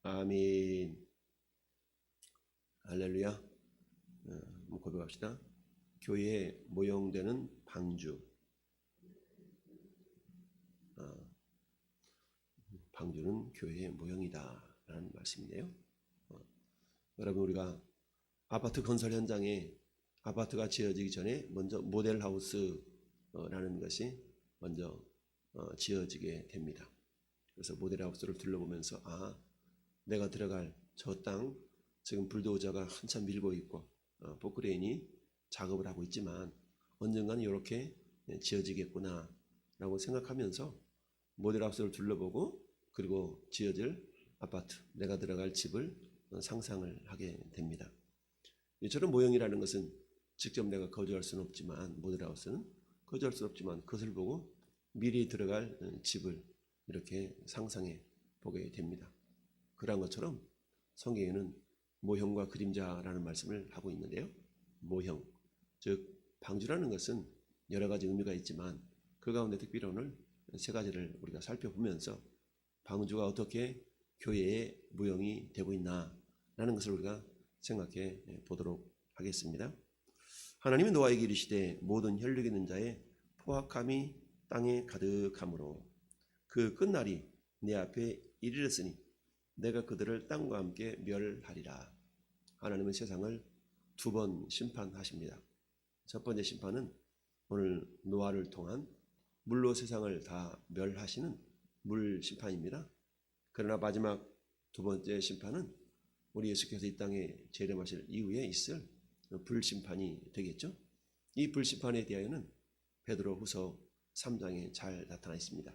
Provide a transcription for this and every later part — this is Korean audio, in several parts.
아멘. 할렐루야. 한번 고백합시다. 교회에 모형되는 방주. 방주는 교회의 모형이다 라는 말씀인데요. 여러분, 우리가 아파트 건설 현장에 아파트가 지어지기 전에 먼저 모델하우스라는 것이 먼저 지어지게 됩니다. 그래서 모델하우스를 둘러보면서 내가 들어갈 저 땅 지금 불도저가 한참 밀고 있고 포크레인이 작업을 하고 있지만 언젠가는 이렇게 지어지겠구나 라고 생각하면서 모델하우스를 둘러보고 그리고 지어질 아파트, 내가 들어갈 집을 상상을 하게 됩니다. 이처럼 모형이라는 것은 직접 내가 거주할 수는 없지만, 모델하우스는 거주할 수 없지만 그것을 보고 미리 들어갈 집을 이렇게 상상해 보게 됩니다. 그러한 것처럼 성경에는 모형과 그림자라는 말씀을 하고 있는데요. 모형, 즉 방주라는 것은 여러 가지 의미가 있지만 그 가운데 특별히 오늘 세 가지를 우리가 살펴보면서 방주가 어떻게 교회의 모형이 되고 있나라는 것을 우리가 생각해 보도록 하겠습니다. 하나님이 노아에게 이르시되 모든 혈육 있는 자의 포악함이 땅에 가득하므로 그 끝날이 내 앞에 이르렀으니 내가 그들을 땅과 함께 멸하리라. 하나님은 세상을 두 번 심판하십니다. 첫 번째 심판은 오늘 노아를 통한 물로 세상을 다 멸하시는 물 심판입니다. 그러나 마지막 두 번째 심판은 우리 예수께서 이 땅에 재림하실 이후에 있을 불 심판이 되겠죠. 이 불 심판에 대하여는 베드로후서 3장에 잘 나타나 있습니다.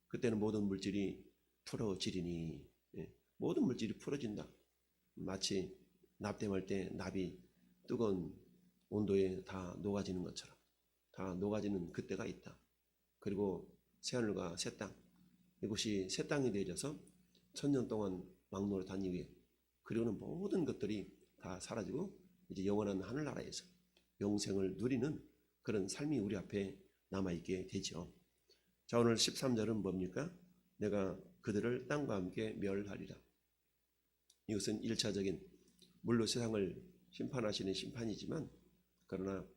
그때는 모든 물질이 풀어지리니, 모든 물질이 풀어진다. 마치 납땜할 때 납이 뜨거운 온도에 다 녹아지는 것처럼 다 녹아지는 그때가 있다. 그리고 새하늘과 새 땅, 이곳이 새 땅이 되어져서 1000년 동안 왕노릇한 이후에 그리고는 모든 것들이 다 사라지고 이제 영원한 하늘나라에서 영생을 누리는 그런 삶이 우리 앞에 남아있게 되죠. 자, 오늘 13절은 뭡니까? 내가 그들을 땅과 함께 멸하리라. 이것은 1차적인 물로 세상을 심판하시는 심판이지만, 그러나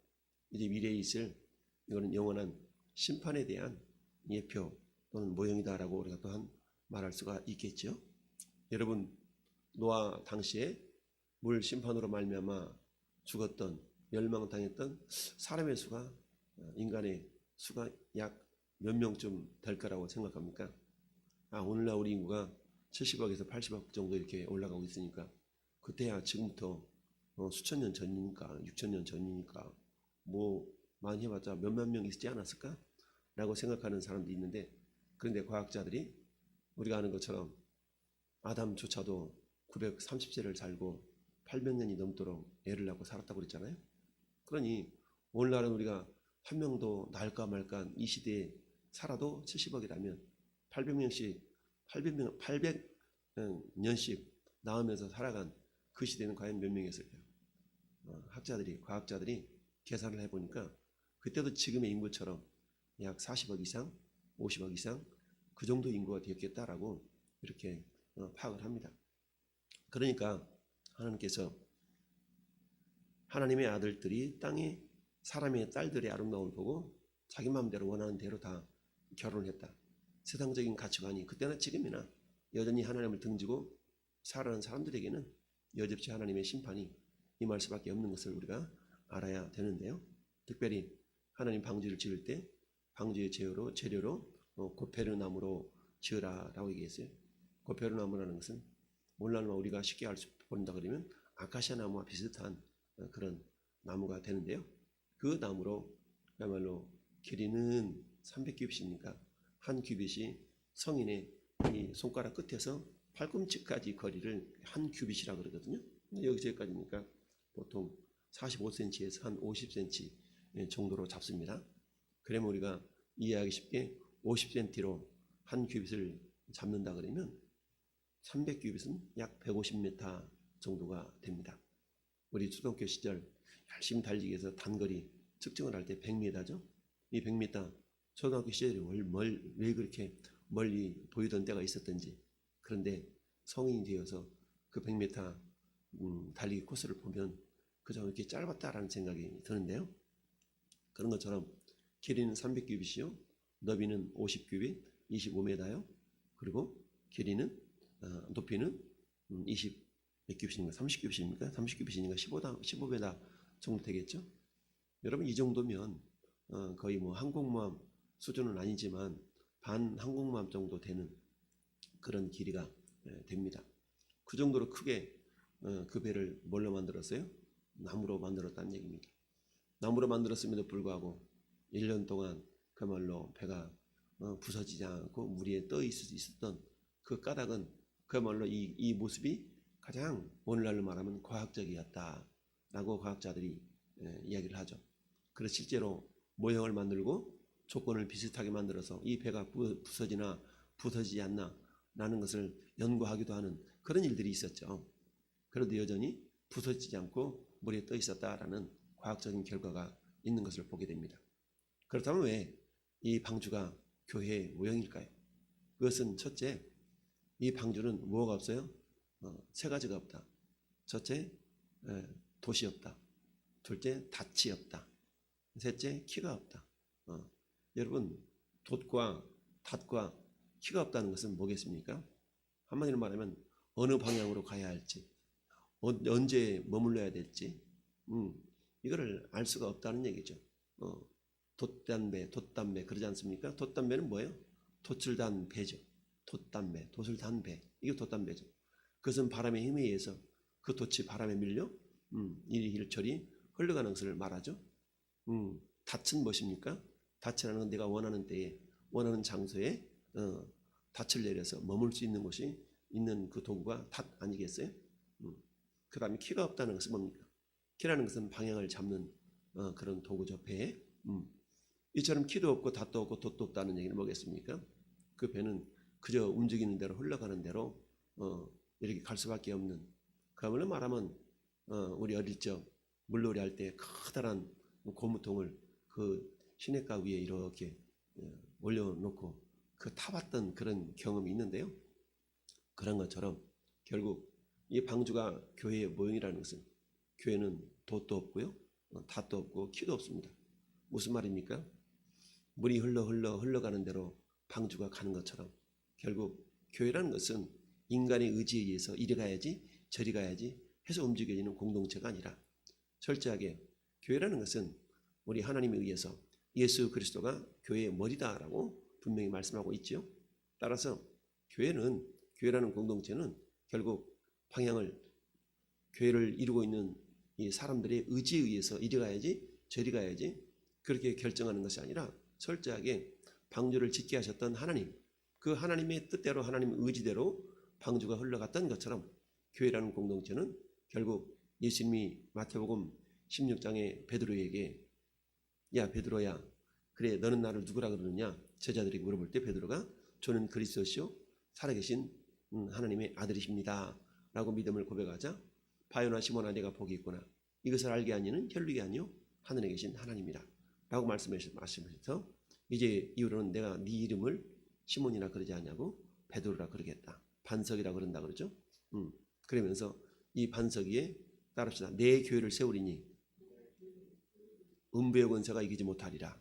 이제 미래에 있을 이거는 영원한 심판에 대한 예표 또는 모형이다라고 우리가 또한 말할 수가 있겠죠. 여러분, 노아 당시에 물 심판으로 말미암아 죽었던, 멸망당했던 사람의 수가, 인간의 수가 약 몇 명쯤 될 거라고 생각합니까? 오늘날 우리 인구가 70억에서 80억 정도 이렇게 올라가고 있으니까 그때야 지금부터 수천 년 전이니까, 6,000년 전이니까 뭐 많이 해봤자 몇만 명 있지 않았을까? 라고 생각하는 사람도 있는데, 그런데 과학자들이 우리가 아는 것처럼 아담조차도 930세를 살고 800년이 넘도록 애를 낳고 살았다고 그랬잖아요. 그러니 오늘날은 우리가 한 명도 낳을까 말까 이 시대에 살아도 70억이라면 800년씩 낳으면서 살아간 그 시대는 과연 몇 명이었을까요? 과학자들이 계산을 해보니까 그때도 지금의 인구처럼 약 40억 이상, 50억 이상 그 정도 인구가 되었겠다라고 이렇게 파악을 합니다. 그러니까 하나님께서 하나님의 아들들이 땅에 사람의 딸들의 아름다움을 보고 자기 마음대로 원하는 대로 다 결혼을 했다. 세상적인 가치관이 그때나 지금이나 여전히 하나님을 등지고 살아가는 사람들에게는 여집지 하나님의 심판이 임할 수밖에 없는 것을 우리가 알아야 되는데요. 특별히 하나님 방주를 지을 때 방주의 재료로 고페르나무로 지으라라고 얘기했어요. 고페르나무라는 것은 오늘날 우리가 쉽게 본다 그러면 아카시아 나무와 비슷한 그런 나무가 되는데요. 그 나무로 그야말로 길이는 300규빗이니까 한 규빗이 성인의 이 손가락 끝에서 팔꿈치까지 거리를 한 규빗이라고 그러거든요. 여기서 여기까지니까 보통 45cm에서 한 50cm 정도로 잡습니다. 그러면 우리가 이해하기 쉽게 50cm로 한 규빗을 잡는다 그러면 300규빗은 약 150m 정도가 됩니다. 우리 초등학교 시절 열심히 달리기 위해서 단거리 측정을 할 때 100m죠. 이 100m 초등학교 시절에 왜 그렇게 멀리 보이던 때가 있었던지. 그런데 성인이 되어서 그 100m 달리기 코스를 보면 그저 이렇게 짧았다라는 생각이 드는데요. 그런 것처럼 길이는 300규빗이요, 너비는 50규빗, 25m요. 그리고 길이는 높이는 20 몇 규빗입니까? 30규빗입니까? 30규빗이니까 15m 정도 되겠죠. 여러분 이 정도면 거의 뭐 항공모함 수준은 아니지만 반 항공모함 정도 되는 그런 길이가 됩니다. 그 정도로 크게 그 배를 뭘로 만들었어요? 나무로 만들었다는 얘기입니다. 나무로 만들었음에도 불구하고 1년 동안 그야말로 배가 부서지지 않고 물 위에 떠 있었던 그 까닭은 그야말로 이 모습이 가장 오늘날로 말하면 과학적이었다라고 과학자들이 이야기를 하죠. 그래서 실제로 모형을 만들고 조건을 비슷하게 만들어서 이 배가 부서지나 부서지지 않나 라는 것을 연구하기도 하는 그런 일들이 있었죠. 그래도 여전히 부서지지 않고 물에 떠 있었다라는 과학적인 결과가 있는 것을 보게 됩니다. 그렇다면 왜 이 방주가 교회의 모형일까요? 그것은 첫째, 이 방주는 뭐가 없어요? 세 가지가 없다. 첫째, 돛이 없다. 둘째, 닻이 없다. 셋째, 키가 없다. 여러분, 돛과 닷과 키가 없다는 것은 뭐겠습니까? 한마디로 말하면 어느 방향으로 가야 할지, 언제 머물러야 될지, 이거를 알 수가 없다는 얘기죠. 돛담배 그러지 않습니까? 돛담배는 뭐예요? 돛을 단 배죠. 돛담배, 돛을 단 배, 이게 돛담배죠. 그것은 바람의 힘에 의해서 그 돛이 바람에 밀려 이리저리 흘러가는 것을 말하죠. 닻은 무엇입니까? 닻이라는 건 내가 원하는 때에 원하는 장소에 닻을 내려서 머물 수 있는 곳이 있는 그 도구가 닻 아니겠어요? 그 다음에 키가 없다는 것은 뭡니까? 키라는 것은 방향을 잡는 그런 도구죠. 배에. 이처럼 키도 없고 닷도 없고 돛도 없다는 얘기는 뭐겠습니까? 그 배는 그저 움직이는 대로 흘러가는 대로 이렇게 갈 수밖에 없는, 그야말로 말하면 우리 어릴 적 물놀이 할 때 커다란 고무통을 그 시냇가 위에 이렇게 올려놓고 그 타봤던 그런 경험이 있는데요. 그런 것처럼 결국 이 방주가 교회의 모형이라는 것은 교회는 돛도 없고요, 닷도 없고 키도 없습니다. 무슨 말입니까? 물이 흘러가는 대로 방주가 가는 것처럼 결국 교회라는 것은 인간의 의지에 의해서 이리 가야지 저리 가야지 해서 움직여지는 공동체가 아니라 철저하게 교회라는 것은 우리 하나님에 의해서 예수 그리스도가 교회의 머리다라고 분명히 말씀하고 있죠. 따라서 교회라는 공동체는 결국 방향을, 교회를 이루고 있는 이 사람들의 의지에 의해서 이리 가야지 저리 가야지 그렇게 결정하는 것이 아니라 철저하게 방주를 짓게 하셨던 하나님, 그 하나님의 뜻대로 하나님의 의지대로 방주가 흘러갔던 것처럼 교회라는 공동체는 결국 예수님이 마태복음 16장에 베드로에게 야 베드로야, 그래 너는 나를 누구라 그러느냐 제자들이 물어볼 때 베드로가 저는 그리스도시요 살아계신 하나님의 아들이십니다 라고 믿음을 고백하자 바요나 시몬아 내가 복이 있구나, 이것을 알게 하니는 혈육이 아니요 하늘에 계신 하나님이라 라고 말씀하시면서 이제 이후로는 내가 네 이름을 시몬이라 그러지 않냐고 베드로라 그러겠다, 반석이라 그런다 그러죠. 그러면서 이 반석 위에 따릅시다. 내 교회를 세우리니 음부의 권세가 이기지 못하리라.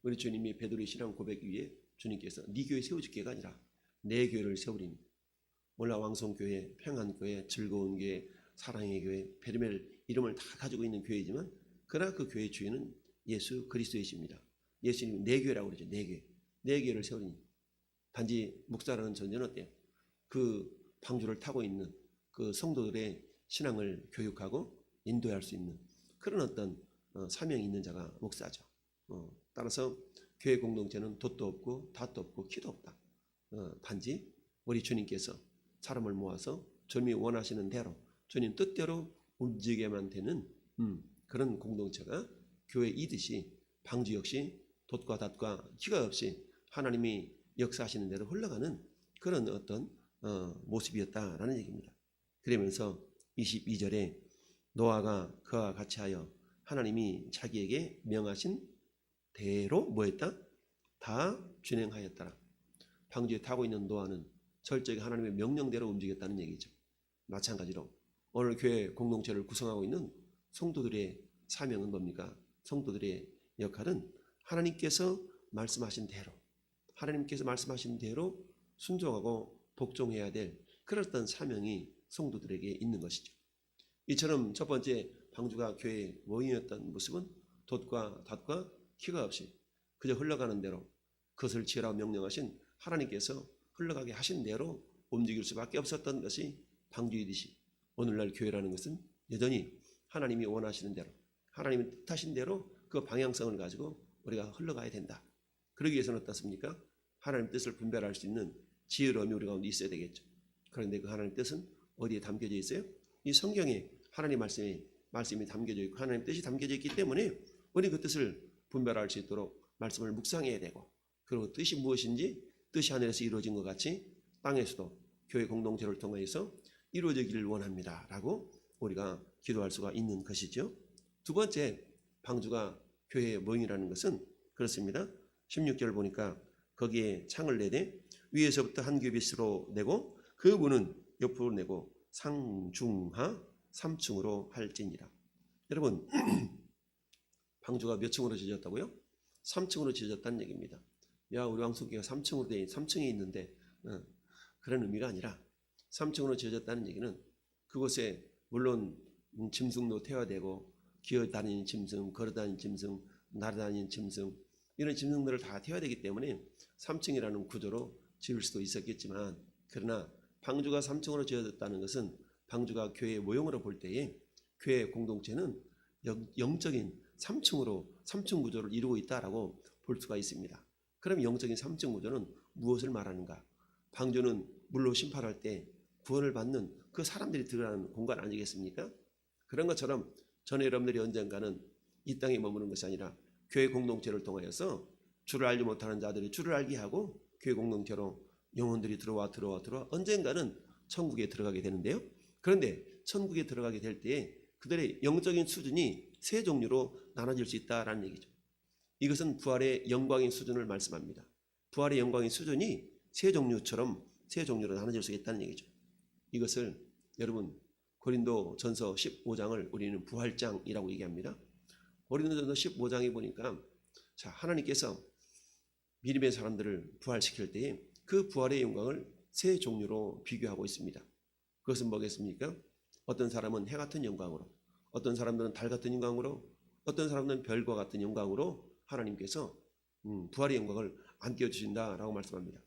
우리 주님이 베드로의 신앙 고백 위에 주님께서 네 교회 세워줄게가 아니라 내 교회를 세우리니, 몰라 왕성교회, 평안교회, 즐거운 교회, 사랑의 교회, 베르멜 이름을 다 가지고 있는 교회지만 그러나 그 교회의 주인은 예수 그리스도이십니다. 예수님이 내 교회라고 그러죠. 내 교회. 내 교회를 세우리니, 단지 목사라는 존재는 어때요? 그 방주를 타고 있는 그 성도들의 신앙을 교육하고 인도할 수 있는 그런 어떤 사명이 있는 자가 목사죠. 따라서 교회 공동체는 돛도 없고 닷도 없고 키도 없다. 단지 우리 주님께서 사람을 모아서 주님이 원하시는 대로 주님 뜻대로 움직여야만 되는 그런 공동체가 교회이듯이 방주 역시 돛과 닷과 키가 없이 하나님이 역사하시는 대로 흘러가는 그런 어떤 모습이었다라는 얘기입니다. 그러면서 22절에 노아가 그와 같이 하여 하나님이 자기에게 명하신 대로 뭐했다? 다 준행하였더라. 방주에 타고 있는 노아는 철저히 하나님의 명령대로 움직였다는 얘기죠. 마찬가지로 오늘 교회 공동체를 구성하고 있는 성도들의 사명은 뭡니까? 성도들의 역할은 하나님께서 말씀하신 대로 순종하고 복종해야 될 그런 사명이 성도들에게 있는 것이죠. 이처럼 첫 번째 방주가 교회의 모임이었던 모습은 돛과 닷과 키가 없이 그저 흘러가는 대로 그것을 지으라고 명령하신 하나님께서 흘러가게 하신 대로 움직일 수밖에 없었던 것이 방주이듯이 오늘날 교회라는 것은 여전히 하나님이 원하시는 대로 하나님이 뜻하신 대로 그 방향성을 가지고 우리가 흘러가야 된다. 그러기 위해서는 어떻습니까? 하나님 뜻을 분별할 수 있는 지혜로움이 우리 가운데 있어야 되겠죠. 그런데 그 하나님 뜻은 어디에 담겨져 있어요? 이 성경에 하나님 말씀이 담겨져 있고 하나님 뜻이 담겨져 있기 때문에 우리 그 뜻을 분별할 수 있도록 말씀을 묵상해야 되고, 그리고 뜻이 무엇인지 뜻이 하늘에서 이루어진 것 같이 땅에서도 교회 공동체를 통해서 이루어지기를 원합니다 라고 우리가 기도할 수가 있는 것이죠. 두 번째 방주가 교회의 모임이라는 것은 그렇습니다. 16절 보니까 거기에 창을 내되 위에서부터 한 규빗으로 내고 그 문은 옆으로 내고 상중하 3층으로 할지니라. 여러분 방주가 몇 층으로 지어졌다고요? 3층으로 지어졌다는 얘기입니다. 야, 우리 왕숙이가 3층에 있는데 그런 의미가 아니라 3층으로 지어졌다는 얘기는 그곳에 물론 짐승도 태워되고 기어다니는 짐승, 걸어다니는 짐승, 날아다니는 짐승, 이런 짐승들을 다 태워야 되기 때문에 3층이라는 구조로 지을 수도 있었겠지만, 그러나 방주가 3층으로 지어졌다는 것은 방주가 교회의 모형으로 볼 때에 교회 공동체는 영적인 3층 구조를 이루고 있다라고 볼 수가 있습니다. 그럼 영적인 3층 구조는 무엇을 말하는가? 방주는 물로 심판할 때 구원을 받는 그 사람들이 들어가는 공간 아니겠습니까? 그런 것처럼 저는 여러분들이 언젠가는 이 땅에 머무는 것이 아니라 교회 공동체를 통하여서 주를 알지 못하는 자들이 주를 알게 하고 교회 공동체로 영혼들이 들어와 언젠가는 천국에 들어가게 되는데요. 그런데 천국에 들어가게 될 때에 그들의 영적인 수준이 세 종류로 나눠질 수 있다라는 얘기죠. 이것은 부활의 영광의 수준을 말씀합니다. 부활의 영광의 수준이 세 종류로 나눠질 수 있다는 얘기죠. 이것을 여러분 고린도전서 15장을 우리는 부활장이라고 얘기합니다. 고린도전서 15장에 보니까 자, 하나님께서 믿음의 사람들을 부활시킬 때에 그 부활의 영광을 세 종류로 비교하고 있습니다. 그것은 뭐겠습니까? 어떤 사람은 해 같은 영광으로, 어떤 사람들은 달 같은 영광으로, 어떤 사람들은 별과 같은 영광으로 하나님께서 부활의 영광을 안겨주신다라고 말씀합니다.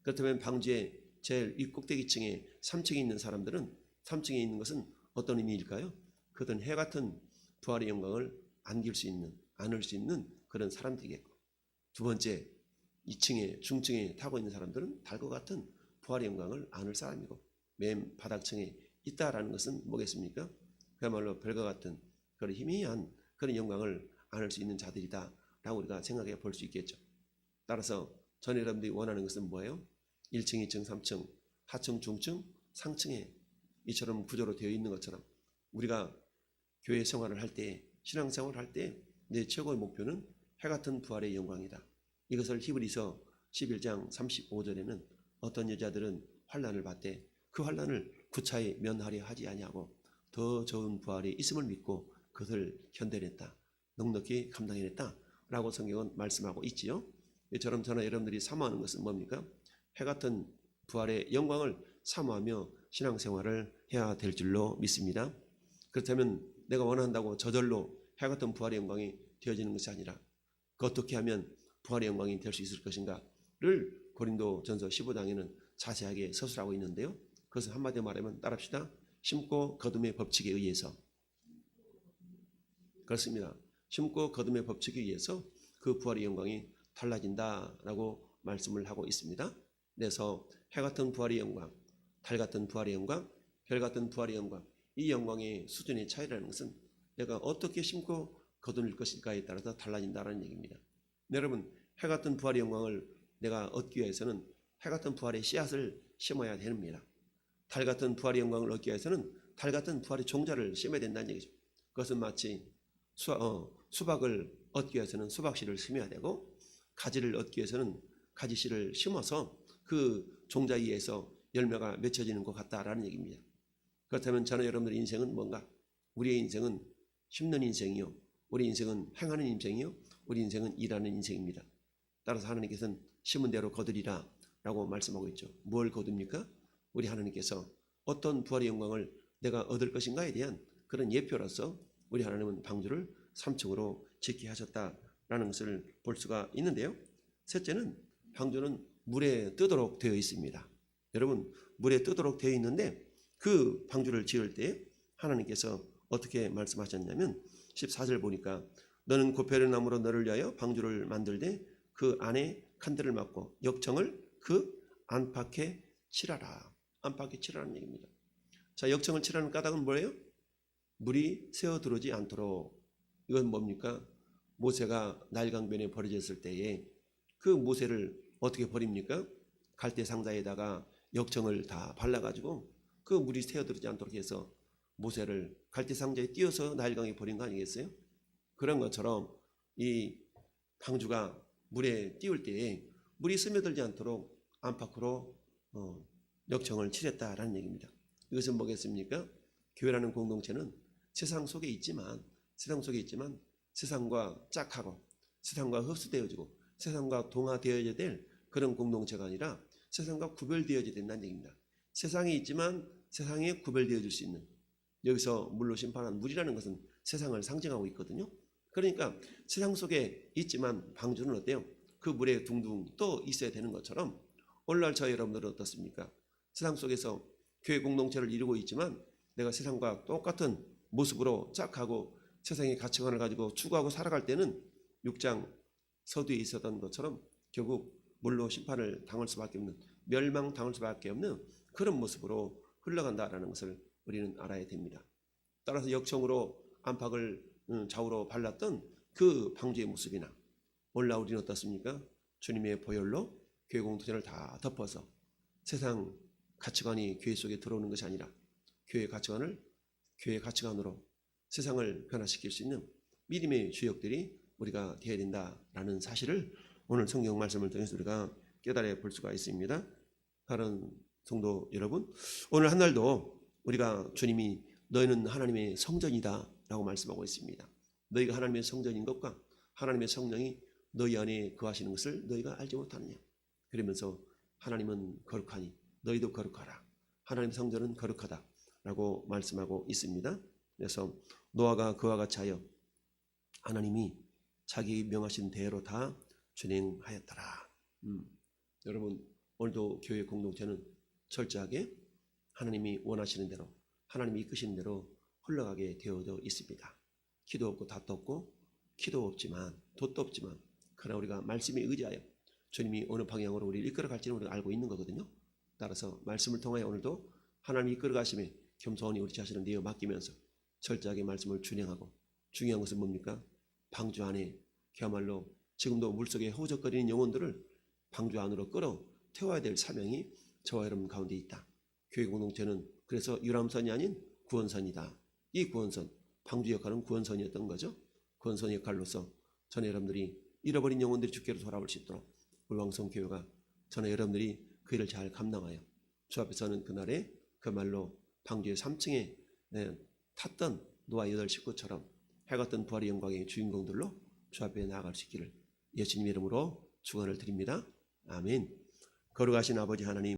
그렇다면 방주의 제일 이 꼭대기층에 3층에 있는 사람들은 3층에 있는 것은 어떤 의미일까요? 그들은 해 같은 부활의 영광을 안을 수 있는 그런 사람들이겠고, 두 번째 2층에 중층에 타고 있는 사람들은 달과 같은 부활의 영광을 안을 사람이고, 맨 바닥층에 있다라는 것은 뭐겠습니까? 그야말로 별과 같은 그런 희미한 그런 영광을 안을 수 있는 자들이다 라고 우리가 생각해 볼 수 있겠죠. 따라서 전 여러분들이 원하는 것은 뭐예요? 1층, 2층, 3층, 하층, 중층, 상층에 이처럼 구조로 되어 있는 것처럼 우리가 교회 생활을 할 때, 신앙생활을 할 때 내 최고의 목표는 해 같은 부활의 영광이다. 이것을 히브리서 11장 35절에는 어떤 여자들은 환난을 받되 그 환난을 구차히 면하려 하지 아니하고 더 좋은 부활이 있음을 믿고 그것을 견뎌냈다, 넉넉히 감당해냈다 라고 성경은 말씀하고 있지요. 이처럼 저나 여러분들이 사모하는 것은 뭡니까? 해 같은 부활의 영광을 사모하며 신앙생활을 해야 될 줄로 믿습니다. 그렇다면 내가 원한다고 저절로 해 같은 부활의 영광이 되어지는 것이 아니라 그 어떻게 하면 부활의 영광이 될 수 있을 것인가를 고린도전서 15장에는 자세하게 서술하고 있는데요. 그것은 한마디로 말하면 따라합시다. 심고 거둠의 법칙에 의해서, 그렇습니다. 심고 거둠의 법칙에 의해서 그 부활의 영광이 달라진다라고 말씀을 하고 있습니다. 그래서 해 같은 부활의 영광, 달 같은 부활의 영광, 별 같은 부활의 영광, 이 영광의 수준의 차이라는 것은 내가 어떻게 심고 거둘 것일까에 따라서 달라진다는 얘기입니다. 여러분, 해 같은 부활의 영광을 내가 얻기 위해서는 해 같은 부활의 씨앗을 심어야 됩니다. 달 같은 부활의 영광을 얻기 위해서는 달 같은 부활의 종자를 심어야 된다는 얘기죠. 그것은 마치 수박을 얻기 위해서는 수박씨를 심어야 되고, 가지를 얻기 위해서는 가지씨를 심어서 그 종자 위에서 열매가 맺혀지는 것 같다라는 얘기입니다. 그렇다면 저는 여러분들의 인생은 뭔가? 우리의 인생은 심는 인생이요, 우리 인생은 행하는 인생이요, 우리 인생은 일하는 인생입니다. 따라서 하나님께서는 심은 대로 거두리라 라고 말씀하고 있죠. 뭘 거둡니까? 우리 하나님께서 어떤 부활의 영광을 내가 얻을 것인가에 대한 그런 예표로서 우리 하나님은 방주를 3층으로 짓게 하셨다라는 것을 볼 수가 있는데요. 셋째는 방주는 물에 뜨도록 되어 있습니다. 여러분, 물에 뜨도록 되어 있는데 그 방주를 지을 때 하나님께서 어떻게 말씀하셨냐면 14절 보니까 너는 고페르 나무로 너를 위하여 방주를 만들되 그 안에 칸들을 막고 역청을 그 안팎에 칠하라. 안팎에 칠하라는 얘기입니다. 자, 역청을 칠하는 까닭은 뭐예요? 물이 새어 들어오지 않도록. 이건 뭡니까? 모세가 나일강변에 버려졌을 때에 그 모세를 어떻게 버립니까? 갈대 상자에다가 역청을 다 발라가지고 그 물이 새어 들어오지 않도록 해서 모세를 갈대 상자에 띄워서 나일강에 버린 거 아니겠어요? 그런 것처럼 이 방주가 물에 띄울 때에 물이 스며들지 않도록 안팎으로 역청을 칠했다라는 얘기입니다. 이것은 뭐겠습니까? 교회라는 공동체는 세상 속에 있지만 세상과 짝하고 세상과 흡수되어지고 세상과 동화되어야 될 그런 공동체가 아니라 세상과 구별되어야 된다는 얘기입니다. 세상에 있지만 세상에 구별되어질 수 있는, 여기서 물로 심판한 물이라는 것은 세상을 상징하고 있거든요. 그러니까 세상 속에 있지만 방주는 어때요? 그 물에 둥둥 떠 있어야 되는 것처럼 오늘날 저희 여러분들은 어떻습니까? 세상 속에서 교회 공동체를 이루고 있지만 내가 세상과 똑같은 모습으로 짝하고 세상의 가치관을 가지고 추구하고 살아갈 때는 6장 서두에 있었던 것처럼 결국 물로 심판을 당할 수밖에 없는, 멸망당할 수밖에 없는 그런 모습으로 흘러간다라는 것을 우리는 알아야 됩니다. 따라서 역청으로 안팎을 좌우로 발랐던 그 방주의 모습이나 오늘날 우리는 어떻습니까? 주님의 보혈로 교회 공동체를 다 덮어서 세상 가치관이 교회 속에 들어오는 것이 아니라 교회 가치관을 교회 가치관으로 세상을 변화시킬 수 있는 믿음의 주역들이 우리가 되어야 된다라는 사실을 오늘 성경 말씀을 통해서 우리가 깨달아 볼 수가 있습니다. 다른 성도 여러분, 오늘 한 날도 우리가 주님이 너희는 하나님의 성전이다 라고 말씀하고 있습니다. 너희가 하나님의 성전인 것과 하나님의 성령이 너희 안에 거하시는 것을 너희가 알지 못하느냐. 그러면서 하나님은 거룩하니 너희도 거룩하라. 하나님의 성전은 거룩하다 라고 말씀하고 있습니다. 그래서 노아가 그와 같이 하여 하나님이 자기 명하신 대로 다 준행하였더라. 여러분, 오늘도 교회 공동체는 철저하게 하나님이 원하시는 대로, 하나님이 이끄시는 대로 흘러가게 되어져 있습니다. 기도 없고 닷도 없고 키도 없지만 돛도 없지만 그러나 우리가 말씀에 의지하여 주님이 어느 방향으로 우리를 이끌어 갈지는 우리가 알고 있는 거거든요. 따라서 말씀을 통하여 오늘도 하나님이 이끌어 가심에 겸손히 우리 자신을 내어 맡기면서 철저하게 말씀을 준행하고, 중요한 것은 뭡니까? 방주 안에 그야말로 지금도 물속에 허우적거리는 영혼들을 방주 안으로 끌어 태워야 될 사명이 저와 여러분 가운데 있다. 교회 공동체는 그래서 유람선이 아닌 구원선이다. 이 구원선, 방주 역할은 구원선이었던 거죠. 구원선 역할로서 저는 여러분들이 잃어버린 영혼들이 주께로 돌아올 수 있도록 울왕성교회가 저는 여러분들이 그 일을 잘 감당하여 주 앞에서는 그날에 그 말로 방주의 3층에 탔던 노아 8 식구처럼 해가 뜬 부활의 영광의 주인공들로 주 앞에 나아갈 수 있기를 예수님 이름으로 축원을 드립니다. 아멘. 거룩하신 아버지 하나님,